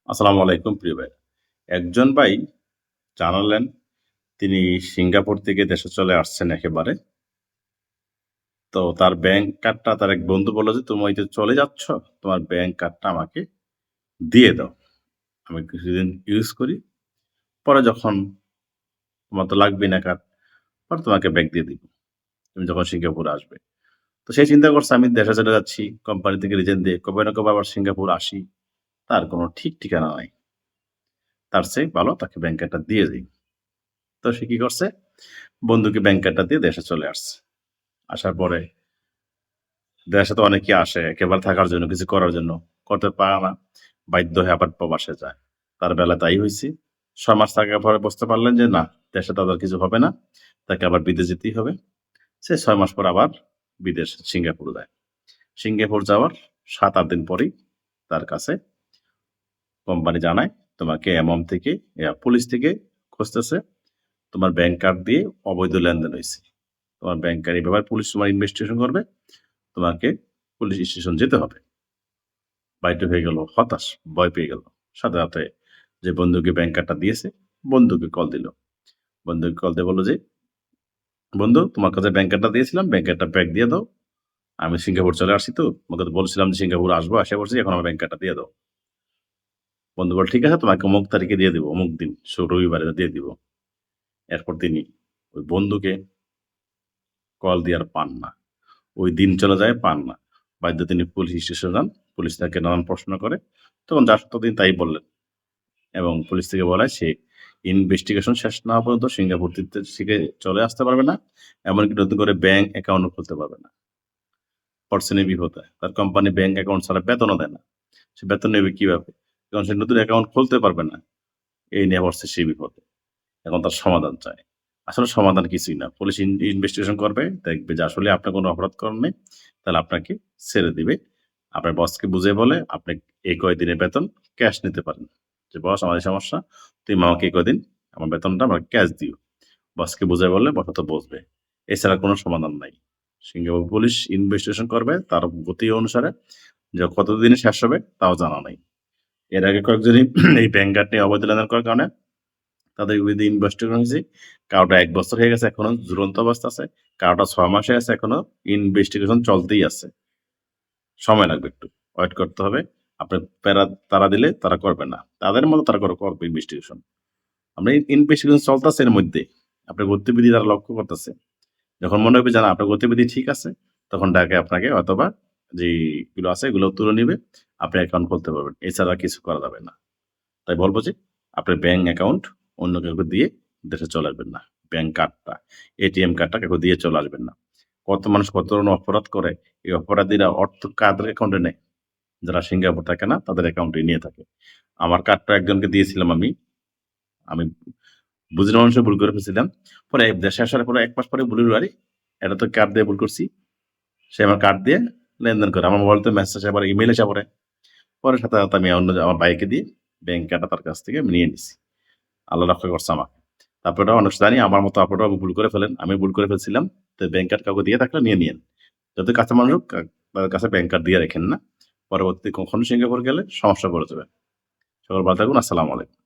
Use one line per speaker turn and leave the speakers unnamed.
আসসালামু আলাইকুম প্রিয় ভাই। একজন ভাই জানালেন তিনি সিঙ্গাপুর থেকে দেশে চলে আসছেন একেবারে। তো তার ব্যাংক কার্ডটা তার এক বন্ধু বলল যে, "তুমি যে চলে যাচ্ছ, তোমার ব্যাংক কার্ডটা আমাকে দিয়ে দাও। আমি কিছুদিন ইউজ করি। পরে যখন তোমার তো লাগবেই না কার্ড, পরে তোমাকে ব্যাক দিয়ে দিব। তুমি যখন সিঙ্গাপুরে আসবে।" তো সে চিন্তা করছে আমি দেশে চলে যাচ্ছি, কোম্পানি থেকে রিজাইন দিয়ে কবে না কবে আবার সিঙ্গাপুর আসি। তার কোনো ঠিক ঠিকানা নাই। তার চেয়ে ভালো তাকে ব্যাংক কার্ডটা দিয়ে দেই। তো সে কি করছে? বন্ধুকে ব্যাংক কার্ডটা দিয়ে দেশে চলে আসছে। আসার পরে দেশে তো অনেকেই আসে একেবারে থাকার জন্য, কিছু করার জন্য। করতে পারে না। বাধ্য হয়ে আবার প্রবাসে যায়। তার বেলায় তাই হইছে। ৬ মাস থাকার পরে বুঝতে পারলেন যে না, দেশে তাদের কিছু হবে না। তাকে আবার বিদেশ যেতেই হবে। সে ৬ মাস পর আবার বিদেশ সিঙ্গাপুর যায়। সিঙ্গাপুর যাওয়ার ৭-৮ দিন পরেই তার কাছে কোম্পানি জানায়, তোমাকে এমন থেকে পুলিশ থেকে খুঁজতেছে। তোমার ব্যাংক কার্ড দিয়ে অবৈধ লেনদেন হইছে। তোমার ব্যাংক কার্ড এই ব্যাপারে পুলিশ তোমার ইনভেস্টিগেশন করবে। তোমাকে পুলিশ স্টেশন যেতে হবে। বাধ্য হয়ে গেল, হতাশ, ভয় পেয়ে গেল। সাথে, সাথে যে বন্ধুকে ব্যাংক কার্ডটা দিয়েছে, বন্ধুকে কল দিল। বন্ধুকে কল দিয়ে বলল যে, "বন্ধু তোমার কাছে ব্যাংক কার্ডটা দিয়েছিলাম, ব্যাংক কার্ডটা ব্যাক দিয়ে দাও। আমি সিঙ্গাপুর চলে আসছি তো। তোমাকে তো বলছিলাম যে সিঙ্গাপুর আসবো, আসা পড়ছি। এখন আমার ব্যাংক কার্ডটা দিয়ে দাও।" বন্ধু বলল, "ঠিক আছে তোমাকে অমুক তারিখে দিয়ে দিব, অমুক দিন, রবিবারে দিয়ে দিব।" এরপর তিনি ওই বন্ধুকে কল দিয়ে আর পান না। ওই দিন চলে যায়, পান না। বাধ্য তিনি পুলিশ স্টেশনে যান। পুলিশ তাকে নানান প্রশ্ন করে। তখন যা সত্য তিনি তাই বললেন। এবং পুলিশ থেকে বলায় সে ইনভেস্টিগেশন শেষ না হওয়া পর্যন্ত সিঙ্গাপুর থেকে চলে আসতে পারবে না। এমনকি নতুন করে ব্যাংক অ্যাকাউন্টও খুলতে পারবে না। পড়ছে নিয়ে বিপদে। তার কোম্পানি ব্যাংক অ্যাকাউন্ট ছাড়া বেতনও দেয় না। সে বেতন নেবে কিভাবে? কারণ সে নতুন অ্যাকাউন্ট খুলতে পারবে না। এই নিয়ে পড়ছে সে বিপদে। এখন তার সমাধান চায়। আসলে সমাধান কিছুই না। পুলিশ ইনভেস্টিগেশন করবে, দেখবে যে আসলে আপনি কোনো অপরাধ করেন নাই। তাহলে আপনাকে ছেড়ে দিবে। আপনার বসকে বুঝিয়ে বলে আপনি এই কয়দিনের বেতন ক্যাশ নিতে পারেন। যে বস আমার এই সমস্যা, তুমি আমাকে এই কয়দিন আমার বেতনটা আমাকে ক্যাশ দিও। বসকে বুঝায় বললে বস হয়তো বুঝবে। এছাড়া কোনো সমাধান নাই। সিঙ্গাপুর পুলিশ ইনভেস্টিগেশন করবে তার গতি অনুসারে যে কতদিনে শেষ হবে তাও জানা নাই। এর আগে কয়েকজনই এই ব্যাংক কার্ড নিয়ে অবৈধ লেনদেন করার কারণে তাদের বিরুদ্ধে ইনভেস্টিগেশন হয়েছে। কারোটা ১ বছর হয়ে গেছে এখনো ঝুলন্ত অবস্থা আছে। কারোটা ৬ মাস হয়ে আছে এখনো ইনভেস্টিগেশন চলতেই আছে। সময় লাগবে একটু। ওয়েট করতে হবে। আপনি তাড়া দিলে তারা করবে না। তাদের মতো তারা করবে ইনভেস্টিগেশন। আমরা ইনভেস্টিগেশন চলতেছে এর মধ্যে। আপনার গতিবিধি তারা লক্ষ্য করতেছে। যখন মনে হবে যে না আপনার গতিবিধি ঠিক আছে, তখন ডাকে আপনাকে অথবা যেইগুলো আছে এগুলো তুলে নিবে। আপনি অ্যাকাউন্ট খুলতে পারবেন। এছাড়া কিছু করা যাবে না। তাই বলব যে আপনার ব্যাংক অ্যাকাউন্ট অন্য কাউকে দিয়ে দেশে চলে আসবেন না। ব্যাংক কার্ডটা, এটিএম কার্ডটা কাউকে দিয়ে চলে আসবেন না। কত মানুষ কত ধরনের অপরাধ করে। এই অপরাধীরা অর্থ কাদের অ্যাকাউন্টে নেয়? যারা সিঙ্গাপুর থাকে না তাদের অ্যাকাউন্টে নিয়ে থাকে। আমার কার্ডটা একজনকে দিয়েছিলাম আমি। আমি বুঝে মানুষে ভুল করে ফেলছিলাম। পরে দেশে আসার পরে ১ মাস পরে ভুলে আরে এটা তো কার্ড দিয়ে ভুল করছি। সে আমার কার্ড দিয়ে লেনদেন করে। আমার মোবাইলে তো মেসেজ আসে পরে ইমেইল আসে পরে। পরে সাথে, সাথে আমি আমার ভাইকে দিয়ে ব্যাংক কার্ডটা তার কাছ থেকে আমি নিয়ে নিছি। আল্লাহ রক্ষা করছে আমাকে। তারপরেও মানুষ জানি আমার মতো আপনারাও ভুল করে ফেলেন। আমি ভুল করে ফেলছিলাম। তো ব্যাংক কার্ড কাউকে দিয়ে থাকলে নিয়ে নিয়েন। যদি কাছের মানুষ হোক তাদের কাছে ব্যাংক কার্ড দিয়ে রাখেন না। পরবর্তীতে কখনো সিঙ্গাপুর গেলে সমস্যায় পড়ে যাবেন। সকল ভালো থাকুন। আসসালামু আলাইকুম।